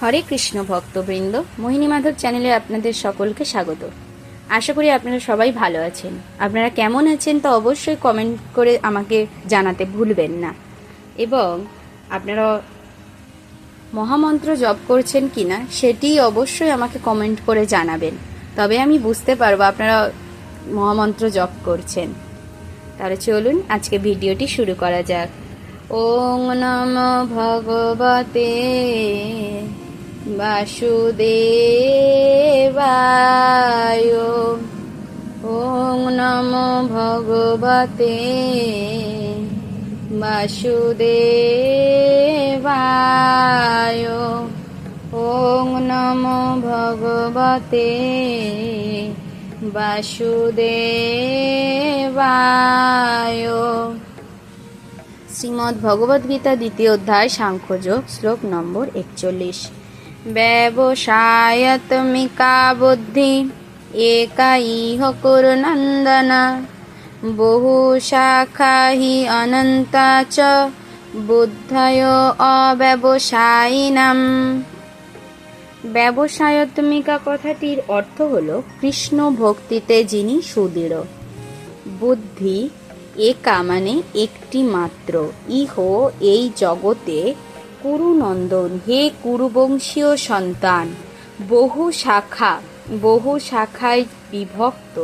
হরে কৃষ্ণ ভক্তবৃন্দ, মোহিনী মাধব চ্যানেলে আপনাদের সকলকে স্বাগত। আশা করি আপনারা সবাই ভালো আছেন। আপনারা কেমন আছেন তা অবশ্যই কমেন্ট করে আমাকে জানাতে ভুলবেন না, এবং আপনারা মহামন্ত্র জপ করছেন কিনা সেটি অবশ্যই আমাকে কমেন্ট করে জানাবেন, তবে আমি বুঝতে পারবো আপনারা মহামন্ত্র জপ করছেন। তাহলে চলুন আজকে ভিডিওটি শুরু করা যাক। ওং নমো ভগবতে বাসুদেবায়। ওং নমো ভগবতে বাসুদেবায়। ওং নমো ভগবতে বাসুদেবায়। শ্রীমদ্ ভগবদ্গীতা দ্বিতীয় অধ্যায় সাংখ্যযোগ, শ্লোক নম্বর 41। ব্যবসায়ত্মিকা বুদ্ধি একা ইহ কুরুনন্দন, বহু শাখা হি অনন্তা চ বুদ্ধয় অব্যবসায়িনাম। ব্যবসায়ত্মিকা কথাটির অর্থ হল কৃষ্ণ ভক্তিতে যিনি সুদৃঢ়। বুদ্ধি একা মানে একটি মাত্র, ইহ এই জগতে, কুরুনন্দন হে কুরুবংশীয় সন্তান, বহু শাখায় বিভক্ত,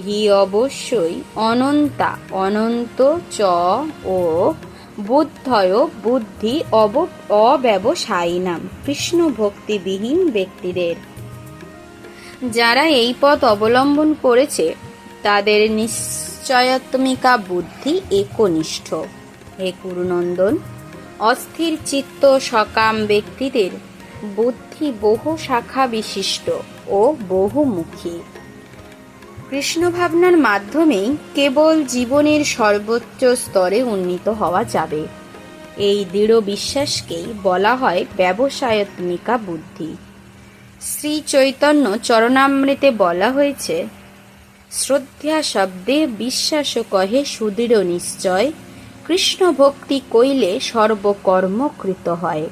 হি অবশ্যই, অনন্তা অনন্ত, চ ও বুদ্ধয় বুদ্ধি, অব্যবসায়িনাম কৃষ্ণ ভক্তিবিহীন ব্যক্তিদের। যারা এই পথ অবলম্বন করেছে তাদের নিশ্চয়াত্মিকা বুদ্ধি একনিষ্ঠ। হে কুরুনন্দন, অস্থির চিত্ত সকাম ব্যক্তিদের বুদ্ধি বহু শাখা বিশিষ্ট ও বহুমুখী। কৃষ্ণ ভাবনার মাধ্যমেই কেবল জীবনের সর্বোচ্চ স্তরে উন্নীত হওয়া যাবে। এই দৃঢ় বিশ্বাসকেই বলা হয় ব্যবসায়ত্মিকা বুদ্ধি। শ্রী চৈতন্য চরণামৃতে বলা হয়েছে, শ্রদ্ধা শব্দে বিশ্বাস কহে সুদৃঢ় নিশ্চয়, কৃষ্ণ ভক্তি কইলে সর্বকর্ম কৃত হয়।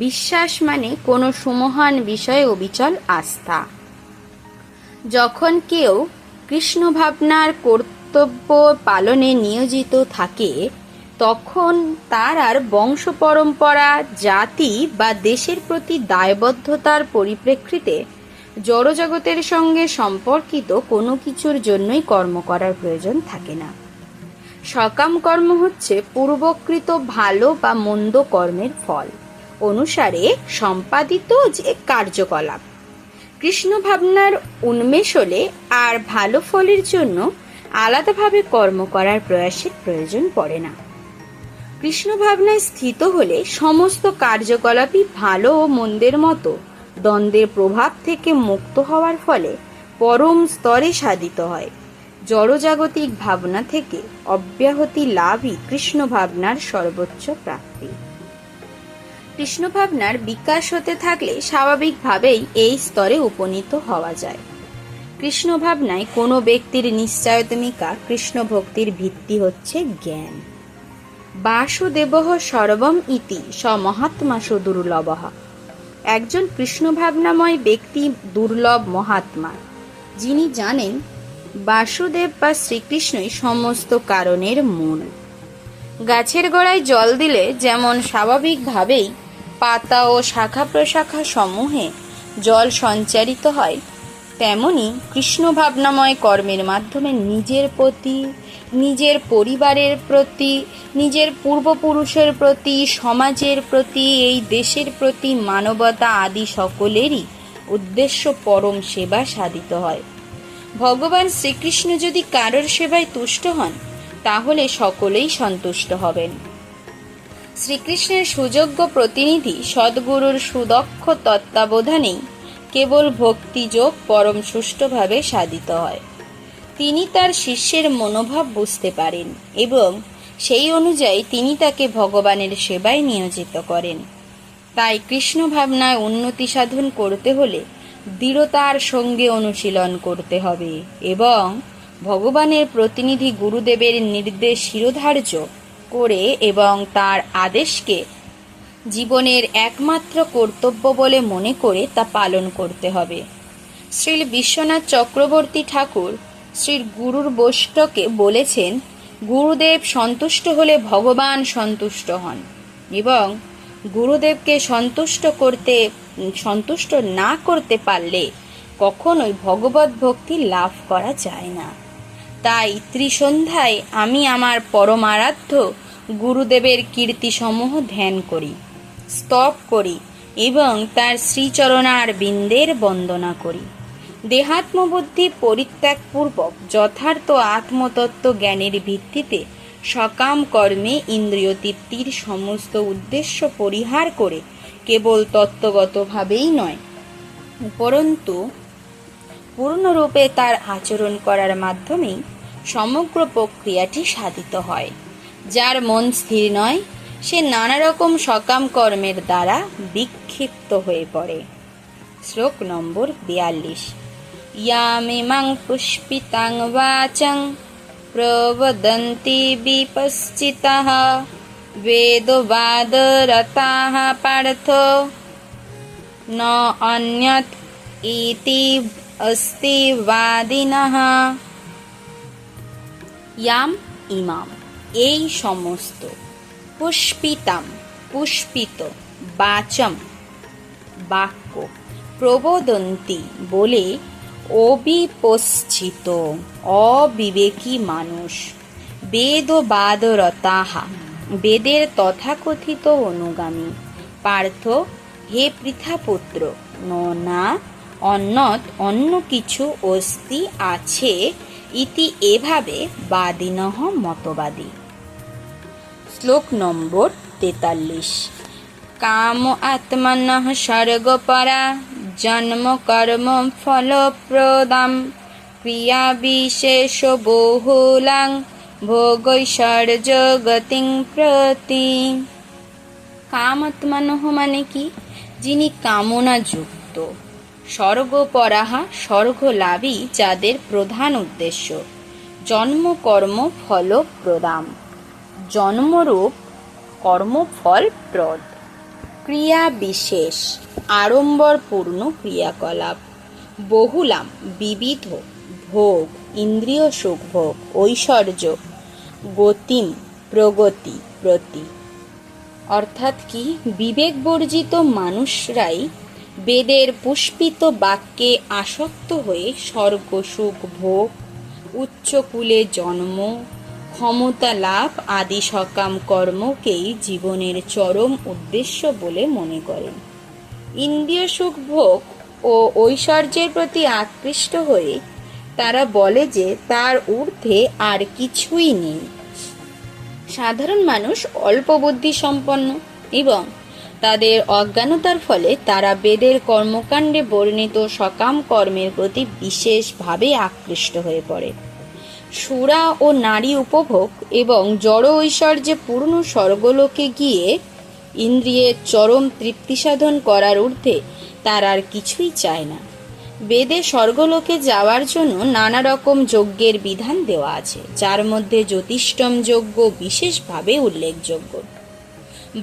বিশ্বাস মানে কোনো সুমহান বিষয়ে অবিচল আস্থা। যখন কেউ কৃষ্ণ ভাবনার কর্তব্য পালনে নিয়োজিত থাকে, তখন তার আর বংশ পরম্পরা, জাতি বা দেশের প্রতি দায়বদ্ধতার পরিপ্রেক্ষিতে জড়জগতের সঙ্গে সম্পর্কিত কোনো কিছুর জন্যই কর্ম করার প্রয়োজন থাকে না। সকাম কর্ম হচ্ছে পূর্বকৃত ভালো বা মন্দ কর্মের ফল অনুসারে সম্পাদিত যে কার্যকলাপ। কৃষ্ণ ভাবনার উন্মেষ হলে আর ভালো ফলের জন্য আলাদাভাবে কর্ম করার প্রয়াসের প্রয়োজন পড়ে না। কৃষ্ণ ভাবনায় স্থিত হলে সমস্ত কার্যকলাপই ভালো ও মন্দের মতো দ্বন্দ্বের প্রভাব থেকে মুক্ত হওয়ার ফলে পরম স্তরে সাধিত হয়। জড়জাগতিক ভাবনা থেকে অব্যাহতি লাভই কৃষ্ণ ভাবনার সর্বোচ্চ প্রাপ্তি। কৃষ্ণ ভাবনার বিকাশ হতে থাকলে স্বাভাবিকভাবেই এই স্তরে উপনীত হওয়া যায়। কৃষ্ণ ভাবনায় কোনো ব্যক্তির নিশ্চয়ত্মিকা কৃষ্ণ ভক্তির ভিত্তি হচ্ছে জ্ঞান। বাসুদেবঃ সর্বম ইতি স মহাত্মা সুদুর্লভঃ। একজন কৃষ্ণ ভাবনাময় ব্যক্তি দুর্লভ মহাত্মা, যিনি জানেন বাসুদেব বা শ্রীকৃষ্ণই সমস্ত কারণের মূল। গাছের গোড়ায় জল দিলে যেমন স্বাভাবিকভাবেই পাতা ও শাখা প্রশাখা সমূহে জল সঞ্চারিত হয়, তেমনি কৃষ্ণ ভাবনাময় কর্মের মাধ্যমে নিজের প্রতি, নিজের পরিবারের প্রতি, নিজের পূর্বপুরুষের প্রতি, সমাজের প্রতি, এই দেশের প্রতি, মানবতা আদি সকলেরই উদ্দেশ্য পরম সেবা সাধিত হয়। ভগবান শ্রীকৃষ্ণ যদি কারোর সেবায় তুষ্ট হন, তাহলে সকলেই সন্তুষ্ট হবেন। শ্রীকৃষ্ণের সুযোগ্য প্রতিনিধি সদ্গুরুর সুদক্ষ তত্ত্বাবধানেই কেবল ভক্তিযোগ পরম সুষ্ঠুভাবে সাধিত হয়। তিনি তার শিষ্যের মনোভাব বুঝতে পারেন এবং সেই অনুযায়ী তিনি তাকে ভগবানের সেবায় নিয়োজিত করেন। তাই কৃষ্ণ ভাবনায় উন্নতি সাধন করতে হলে দৃঢ়তার সঙ্গে অনুশীলন করতে হবে এবং ভগবানের প্রতিনিধি গুরুদেবের নির্দেশ শিরোধার্য করে এবং তার আদেশকে জীবনের একমাত্র কর্তব্য বলে মনে করে তা পালন করতে হবে। শ্রী বিশ্বনাথ চক্রবর্তী ঠাকুর শ্রী গুরুর বৈষ্ণবকে বলেছেন, গুরুদেব সন্তুষ্ট হলে ভগবান সন্তুষ্ট হন এবং গুরুদেবকে সন্তুষ্ট না করতে পারলে কখনোই ভগবত ভক্তি লাভ করা যায় না। তাই ত্রিসন্ধ্যায় আমি আমার পরমারাধ্য গুরুদেবের কীর্তিসমূহ ধ্যান করি, স্তব করি এবং তার শ্রীচরণার বিন্দের বন্দনা করি। দেহাত্মবুদ্ধি পরিত্যাগপূর্বক যথার্থ আত্মতত্ত্ব জ্ঞানের ভিত্তিতে সকাম কর্মে ইন্দ্রিয় তৃপ্তির সমস্ত উদ্দেশ্য পরিহার করে কেবল তত্ত্বগতভাবেই নয়, উপরন্তু পূর্ণরূপে তার আচরণ করার মাধ্যমেই সমগ্র প্রক্রিয়াটি সাধিত হয়। যার মন স্থির নয়, সে নানা রকম সকাম কর্মের দ্বারা বিক্ষিপ্ত হয়ে পড়ে। শ্লোক নম্বর 42। ইয়ামিমাং পুষ্পিতাং বাচং প্রবদন্তি বিপশ্চিতাঃ বেদবাদরতাঃ পার্থ ন অন্যৎ ইতি অস্তি বাদিনঃ। ইয়াম ইমাম এই সমস্ত, পুষ্পিতাম পুষ্পিত, বাচম বাক্য, প্রবোদন্তি বলে অবিপশ্চিত অবিবেকী মানুষ, বেদবাদরতাহা বেদের তথাকথিত অনুগামী, পার্থ হে পৃথাপুত্র, না অন্যত অন্য কিছু অস্তি আছে, ইতি এভাবে বাদিনঃ মতবাদী। শ্লোক নম্বর 43। কাম আত্মনঃ স্বর্গপরা জন্ম কর্ম ফলপ্রদাম ক্রিয়া বিশেষ বহুলাং ভোগৈশ্বর্য গতিং প্রতি। কাম আত্মনঃ মানে কি? যিনি কামনা যুক্ত, স্বর্গপরাহা স্বর্গলাভই যাদের প্রধান উদ্দেশ্য, জন্ম কর্ম ফলপ্রদাম জন্মরূপ কর্মফল প্রদ, ক্রিয়া বিশেষ আড়ম্বরপূর্ণ ক্রিয়াকলাপ, বহুলাম বিবিধ ভোগ ইন্দ্রিয় সুখ ভোগ, ঐশ্বর্য গতিম প্রগতি প্রতি। অর্থাৎ কি? বিবেক বর্জিত মানুষরাই বেদের পুষ্পিত বাক্যে আসক্ত হয়ে স্বর্গ সুখ ভোগ, উচ্চকুলে জন্ম, ক্ষমতা লাভ আদি সকাম কর্মকেই জীবনের চরম উদ্দেশ্য বলে মনে করেন। ইন্দ্রিয় সুখ ভোগ ও ঐশ্বর্যের প্রতি আকৃষ্ট হয়ে তারা বলে যে তার ঊর্ধ্বে আর কিছুই নেই। সাধারণ মানুষ অল্প বুদ্ধি সম্পন্ন এবং তাদের অজ্ঞানতার ফলে তারা বেদের কর্মকাণ্ডে বর্ণিত সকাম কর্মের প্রতি বিশেষভাবে আকৃষ্ট হয়ে পড়ে। সুরা ও নারী উপভোগ এবং জড় ঐশ্বর্যে পূর্ণ স্বর্গলোকে গিয়ে ইন্দ্রিয়ের চরম তৃপ্তি সাধন করার ঊর্ধ্বে তার আর কিছুই চায় না। বেদে স্বর্গলোকে যাওয়ার জন্য নানা রকম যজ্ঞের বিধান দেওয়া আছে, যার মধ্যে জ্যোতিষ্ঠম যজ্ঞ বিশেষভাবে উল্লেখযোগ্য।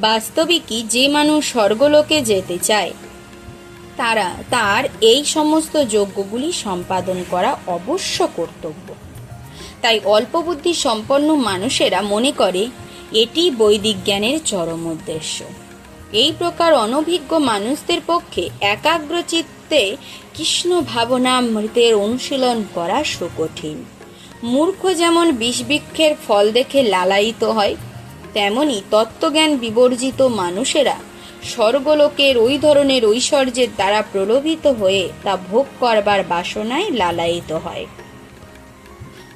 বাস্তবিকই যে মানুষ স্বর্গলোকে যেতে চায় তার এই সমস্ত যজ্ঞগুলি সম্পাদন করা অবশ্য কর্তব্য। তাই অল্প বুদ্ধি সম্পন্ন মানুষেরা মনে করে এটি বৈদিক জ্ঞানের চরম উদ্দেশ্য। এই প্রকার অনভিজ্ঞ মানুষদের পক্ষে একাগ্রচিত্তে কৃষ্ণ ভাবনামৃতের অনুশীলন করা সুকঠিন। মূর্খ যেমন বিষবৃক্ষের ফল দেখে লালায়িত হয়, তেমনি তত্ত্বজ্ঞান বিবর্জিত মানুষেরা স্বর্গলোকের ওই ধরনের ঐশ্বর্যের দ্বারা প্রলোভিত হয়ে তা ভোগ করবার বাসনায় লালায়িত হয়।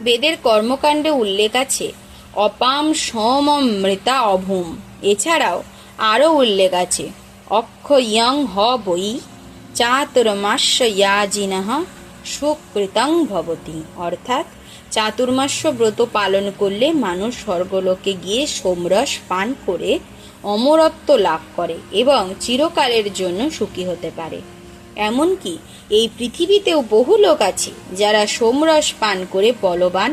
বেদের কর্মকাণ্ডে উল্লেখ আছে অপাম সমমৃতা অভূম। এছাড়াও আরও উল্লেখ আছে অক্ষয়ং হ বই চাতুর্মাস্য ইয়াজিনঃ সুকৃতং ভবতি। অর্থাৎ চাতুর্মাস্য ব্রত পালন করলে মানুষ স্বর্গলোকে গিয়ে সোমরস পান করে অমরত্ব লাভ করে এবং চিরকালের জন্য সুখী হতে পারে। এমনকি এই পৃথিবীতেও বহু লোক আছে যারা সোমরস পান করে বলবান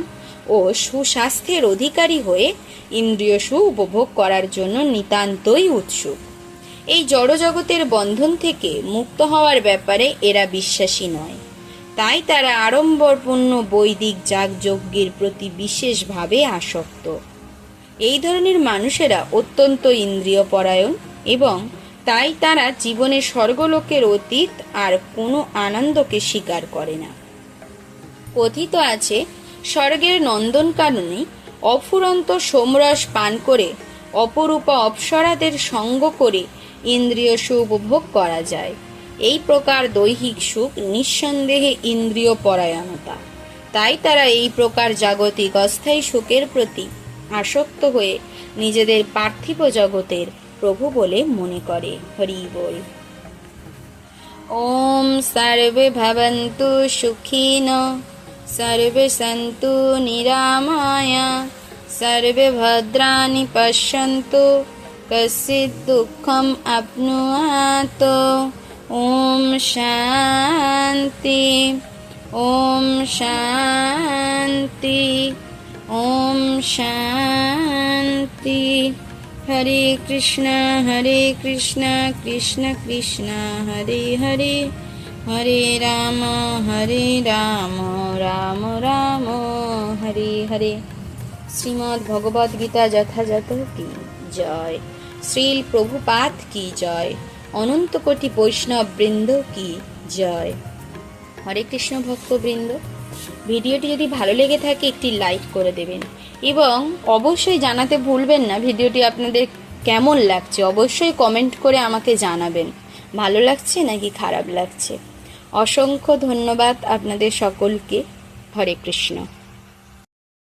ও সুস্বাস্থ্যের অধিকারী হয়ে ইন্দ্রিয় সুখ উপভোগ করার জন্য নিতান্তই উৎসুক। এই জড়জগতের বন্ধন থেকে মুক্ত হওয়ার ব্যাপারে এরা বিশ্বাসী নয়। তাই তারা আড়ম্বরপূর্ণ বৈদিক যাগযজ্ঞের প্রতি বিশেষভাবে আসক্ত। এই ধরনের মানুষেরা অত্যন্ত ইন্দ্রিয়পরায়ণ এবং তাই তারা জীবনে স্বর্গলোকের অতীত আর কোনো আনন্দকে স্বীকার করে না। কথিত আছে, স্বর্গের নন্দনকাননে অফুরন্ত সোমরস পান করে অপরূপা অপ্সরাদের সঙ্গ করে ইন্দ্রিয় সুখ উপভোগ করা যায়। এই প্রকার দৈহিক সুখ নিঃসন্দেহে ইন্দ্রিয় পরায়ণতা। তাই তারা এই প্রকার জাগতিক অস্থায়ী সুখের প্রতি আসক্ত হয়ে নিজেদের পার্থিব জগতের প্রভু বলে মনে করে। হরি বল। ওম সর্বে ভবন্তু সুখিনো সর্বে সন্তু নিরাময়া সর্বে ভদ্রাণি পশ্যন্তু কশ্চিৎ দুঃখম আপ্নুয়াত। ওম শান্তি ওম শান্তি ওম শান্তি। হরে কৃষ্ণ কৃষ্ণ কৃষ্ণ হরে হরে, হরে রাম রাম রাম হরে হরে। শ্রীমদ্ ভগবদ গীতা যথাযথ কি জয়। শ্রীল প্রভুপাদ কি জয়। অনন্ত কোটি বৈষ্ণব বৃন্দ কি জয়। হরে কৃষ্ণ ভক্তবৃন্দ, ভিডিওটি যদি ভালো লেগে থাকে একটি লাইক করে দেবেন এবং অবশ্যই জানাতে ভুলবেন না ভিডিওটি আপনাদের কেমন লাগছে। অবশ্যই কমেন্ট করে আমাকে জানাবেন ভালো লাগছে নাকি খারাপ লাগছে। অসংখ্য ধন্যবাদ আপনাদের সকলকে। হরে কৃষ্ণ।